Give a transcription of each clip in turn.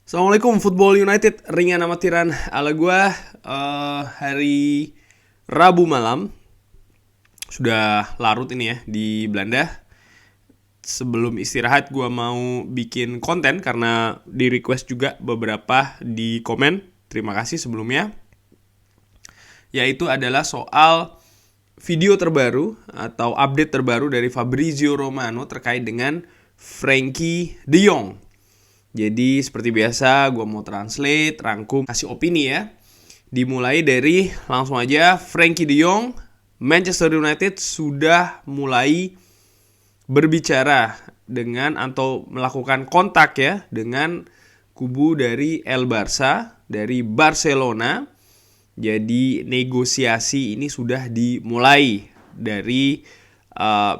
Assalamualaikum Football United, ringan amatiran ala gua. Hari Rabu malam sudah larut ini ya di Belanda. Sebelum istirahat gua mau bikin konten karena di request juga beberapa di komen. Terima kasih sebelumnya. Yaitu adalah soal video terbaru atau update terbaru dari Fabrizio Romano terkait dengan Frenkie de Jong. Jadi seperti biasa gue mau translate, rangkum, kasih opini ya. Dimulai dari langsung aja Frenkie de Jong, Manchester United sudah mulai berbicara dengan atau melakukan kontak ya dengan kubu dari El Barça, dari Barcelona. Jadi negosiasi ini sudah dimulai dari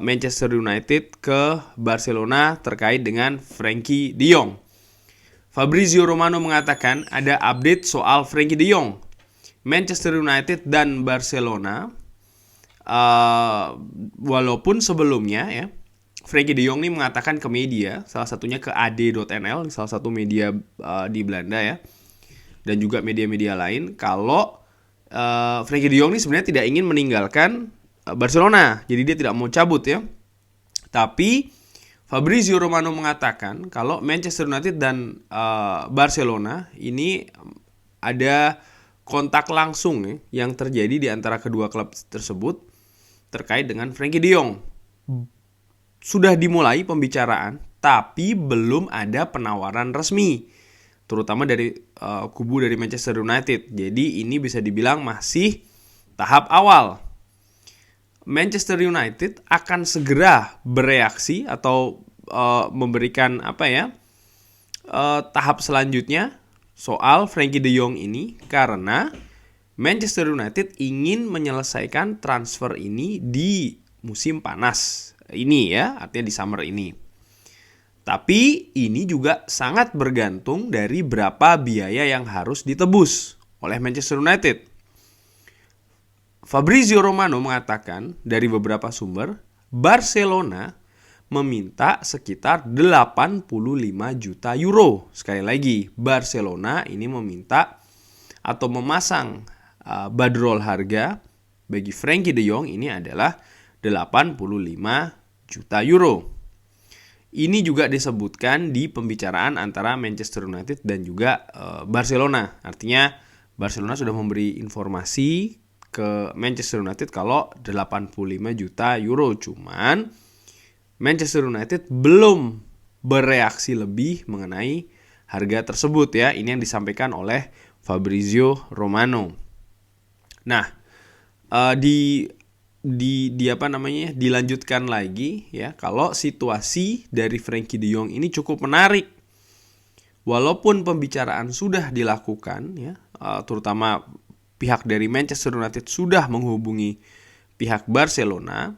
Manchester United ke Barcelona terkait dengan Frenkie de Jong. Fabrizio Romano mengatakan ada update soal Frenkie de Jong. Manchester United dan Barcelona, walaupun sebelumnya ya, Frenkie de Jong ini mengatakan ke media, salah satunya ke ad.nl, salah satu media di Belanda ya, dan juga media-media lain, kalau Frenkie de Jong ini sebenarnya tidak ingin meninggalkan Barcelona, jadi dia tidak mau cabut ya. Tapi Fabrizio Romano mengatakan kalau Manchester United dan Barcelona ini ada kontak langsung yang terjadi di antara kedua klub tersebut terkait dengan Frenkie de Jong. Sudah dimulai pembicaraan, tapi belum ada penawaran resmi, terutama dari kubu dari Manchester United. Jadi ini bisa dibilang masih tahap awal. Manchester United akan segera bereaksi atau memberikan tahap selanjutnya soal Frenkie de Jong ini, karena Manchester United ingin menyelesaikan transfer ini di musim panas ini ya, artinya di summer ini. Tapi ini juga sangat bergantung dari berapa biaya yang harus ditebus oleh Manchester United. Fabrizio Romano mengatakan dari beberapa sumber, Barcelona meminta sekitar 85 juta euro. Sekali lagi, Barcelona ini meminta atau memasang bandrol harga bagi Frenkie de Jong ini adalah 85 juta euro. Ini juga disebutkan di pembicaraan antara Manchester United dan juga Barcelona. Artinya Barcelona sudah memberi informasi ke Manchester United kalau 85 juta euro. Cuman Manchester United belum bereaksi lebih mengenai harga tersebut ya. Ini yang disampaikan oleh Fabrizio Romano. Nah, dilanjutkan lagi ya, kalau situasi dari Frenkie de Jong ini cukup menarik. Walaupun pembicaraan sudah dilakukan ya, terutama pihak dari Manchester United sudah menghubungi pihak Barcelona,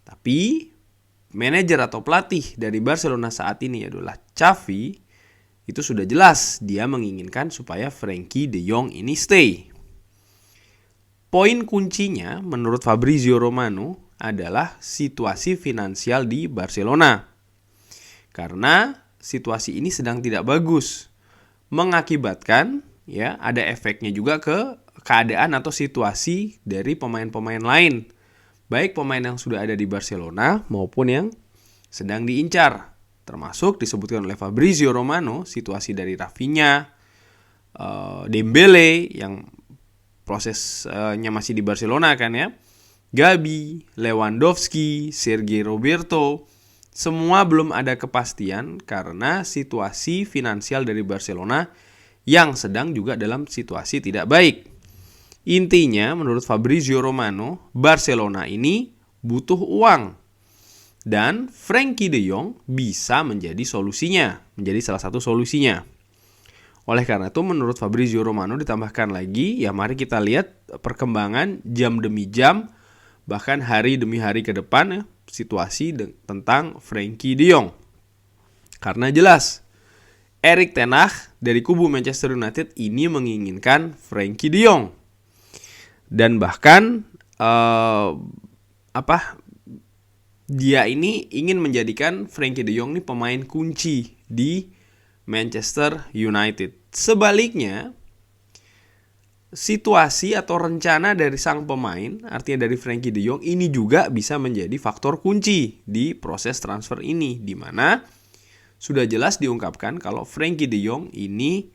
tapi manajer atau pelatih dari Barcelona saat ini adalah Xavi, itu sudah jelas dia menginginkan supaya Frenkie de Jong ini stay. Poin kuncinya menurut Fabrizio Romano adalah situasi finansial di Barcelona. Karena situasi ini sedang tidak bagus, mengakibatkan ya ada efeknya juga ke keadaan atau situasi dari pemain-pemain lain, baik pemain yang sudah ada di Barcelona maupun yang sedang diincar. Termasuk disebutkan oleh Fabrizio Romano situasi dari Rafinha, Dembele yang prosesnya masih di Barcelona kan ya, Gabi, Lewandowski, Sergei Roberto, semua belum ada kepastian karena situasi finansial dari Barcelona yang sedang juga dalam situasi tidak baik. Intinya menurut Fabrizio Romano, Barcelona ini butuh uang. Dan Frenkie de Jong bisa menjadi solusinya, menjadi salah satu solusinya. Oleh karena itu menurut Fabrizio Romano ditambahkan lagi, ya mari kita lihat perkembangan jam demi jam, bahkan hari demi hari ke depan ya, situasi tentang Frenkie de Jong. Karena jelas Erik ten Hag dari kubu Manchester United ini menginginkan Frenkie de Jong. Dan bahkan dia ini ingin menjadikan Frenkie de Jong ini pemain kunci di Manchester United. Sebaliknya, situasi atau rencana dari sang pemain, artinya dari Frenkie de Jong, ini juga bisa menjadi faktor kunci di proses transfer ini, di mana sudah jelas diungkapkan kalau Frenkie de Jong ini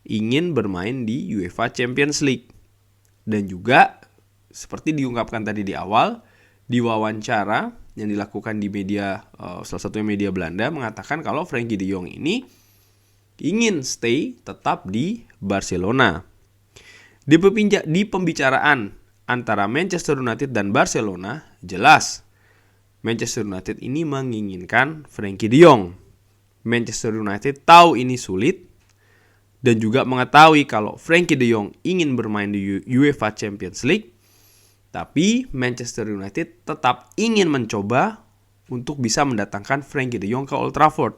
ingin bermain di UEFA Champions League. Dan juga seperti diungkapkan tadi di awal, di wawancara yang dilakukan di media, salah satunya media Belanda, mengatakan kalau Frenkie de Jong ini ingin stay tetap di Barcelona. Di pembicaraan antara Manchester United dan Barcelona, jelas Manchester United ini menginginkan Frenkie de Jong. Manchester United tahu ini sulit dan juga mengetahui kalau Frenkie de Jong ingin bermain di UEFA Champions League, tapi Manchester United tetap ingin mencoba untuk bisa mendatangkan Frenkie de Jong ke Old Trafford.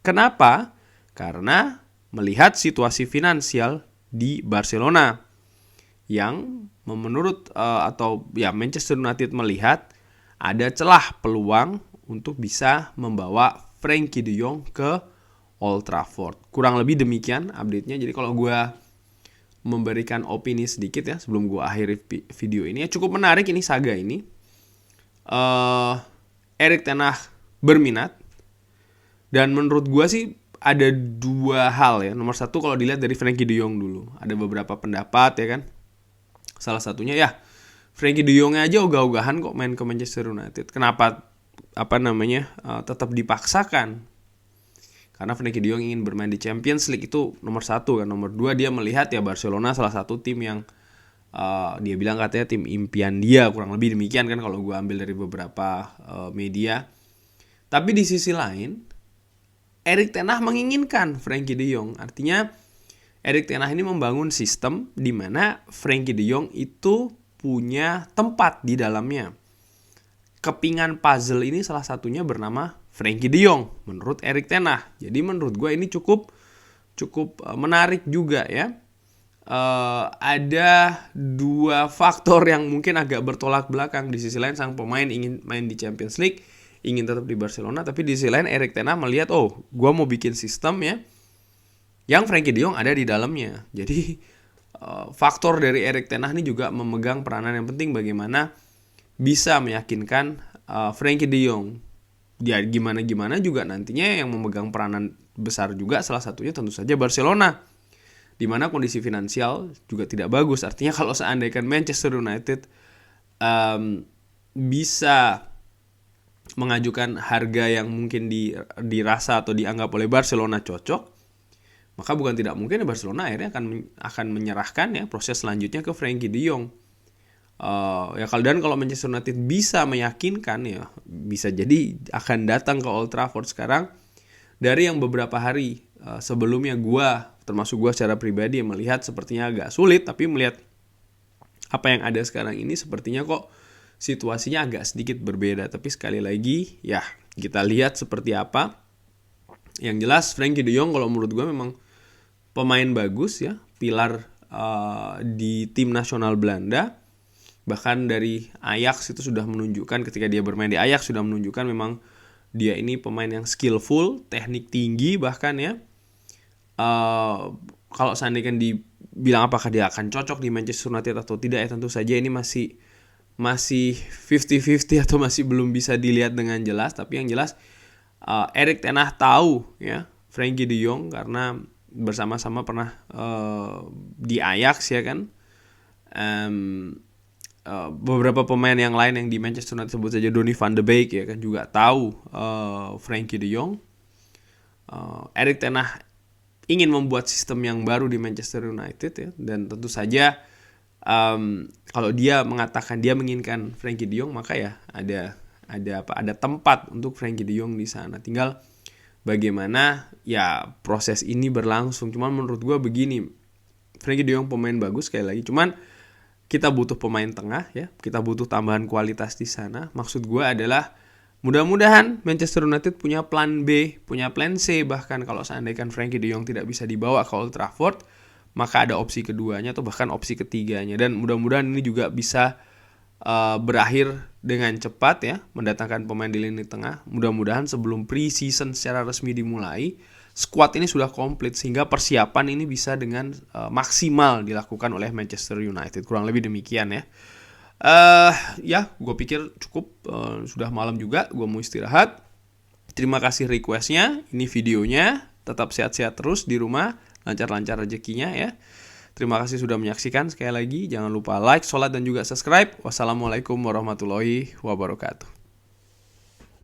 Kenapa? Karena melihat situasi finansial di Barcelona yang menurut Manchester United melihat ada celah peluang untuk bisa membawa Frenkie de Jong ke Old Trafford. Kurang lebih demikian update-nya. Jadi kalau gue memberikan opini sedikit ya sebelum gue akhiri video ini, ya cukup menarik ini saga ini. Erik ten Hag berminat, dan menurut gue sih ada dua hal ya. Nomor satu, kalau dilihat dari Frenkie de Jong dulu, ada beberapa pendapat ya kan. Salah satunya ya Frenkie de Jong aja ogah-ogahan kok main ke Manchester United. Kenapa tetap dipaksakan? Karena Frenkie de Jong ingin bermain di Champions League, itu nomor satu kan. Nomor dua, dia melihat ya Barcelona salah satu tim yang dia bilang katanya tim impian dia, kurang lebih demikian kan kalau gue ambil dari beberapa media. Tapi di sisi lain, Erik ten Hag menginginkan Frenkie de Jong. Artinya Erik ten Hag ini membangun sistem di mana Frenkie de Jong itu punya tempat di dalamnya. Kepingan puzzle ini salah satunya bernama Frenkie de Jong menurut Erik ten Hag. Jadi menurut gue ini cukup menarik juga ya. Ada dua faktor yang mungkin agak bertolak belakang. Di sisi lain sang pemain ingin main di Champions League, ingin tetap di Barcelona, tapi di sisi lain Erik ten Hag melihat, gue mau bikin sistem ya yang Frenkie de Jong ada di dalamnya. Jadi faktor dari Erik ten Hag ini juga memegang peranan yang penting bagaimana bisa meyakinkan Frenkie de Jong. Ya gimana juga nantinya yang memegang peranan besar juga salah satunya tentu saja Barcelona, di mana kondisi finansial juga tidak bagus. Artinya kalau seandainya Manchester United bisa mengajukan harga yang mungkin dirasa atau dianggap oleh Barcelona cocok, maka bukan tidak mungkin Barcelona akhirnya akan menyerahkan ya proses selanjutnya ke Frenkie de Jong. Kalau Manchester United bisa meyakinkan, ya bisa jadi akan datang ke Old Trafford. Sekarang dari yang beberapa hari sebelumnya termasuk gue secara pribadi yang melihat sepertinya agak sulit, tapi melihat apa yang ada sekarang ini sepertinya kok situasinya agak sedikit berbeda. Tapi sekali lagi ya kita lihat seperti apa. Yang jelas Frenkie de Jong kalau menurut gue memang pemain bagus ya, pilar di tim nasional Belanda. Bahkan dari Ajax itu sudah menunjukkan, ketika dia bermain di Ajax sudah menunjukkan memang dia ini pemain yang skillful, teknik tinggi bahkan ya. Kalau seandainya dibilang apakah dia akan cocok di Manchester United atau tidak, ya tentu saja ini masih 50-50 atau masih belum bisa dilihat dengan jelas. Tapi yang jelas Erik ten Hag tahu ya Frenkie de Jong karena bersama-sama pernah di Ajax ya kan. Beberapa pemain yang lain yang di Manchester United, sebut saja Donny van de Beek ya kan, juga tahu Frenkie de Jong. Erik ten Hag ingin membuat sistem yang baru di Manchester United ya, dan tentu saja kalau dia mengatakan dia menginginkan Frenkie de Jong, maka ya ada tempat untuk Frenkie de Jong di sana. Tinggal bagaimana ya proses ini berlangsung. Cuman menurut gue begini, Frenkie de Jong pemain bagus sekali lagi, cuman kita butuh pemain tengah ya, kita butuh tambahan kualitas di sana. Maksud gue adalah mudah-mudahan Manchester United punya plan B, punya plan C, bahkan kalau seandainya Frenkie de Jong tidak bisa dibawa ke Old Trafford, maka ada opsi keduanya atau bahkan opsi ketiganya. Dan mudah-mudahan ini juga bisa berakhir dengan cepat ya, mendatangkan pemain di lini tengah. Mudah-mudahan sebelum pre-season secara resmi dimulai, squad ini sudah komplit sehingga persiapan ini bisa dengan maksimal dilakukan oleh Manchester United. Kurang lebih demikian ya. Ya, gue pikir cukup. Sudah malam juga, gue mau istirahat. Terima kasih requestnya. Ini videonya. Tetap sehat-sehat terus di rumah, lancar-lancar rezekinya ya. Terima kasih sudah menyaksikan. Sekali lagi, jangan lupa like, sholat, dan juga subscribe. Wassalamualaikum warahmatullahi wabarakatuh.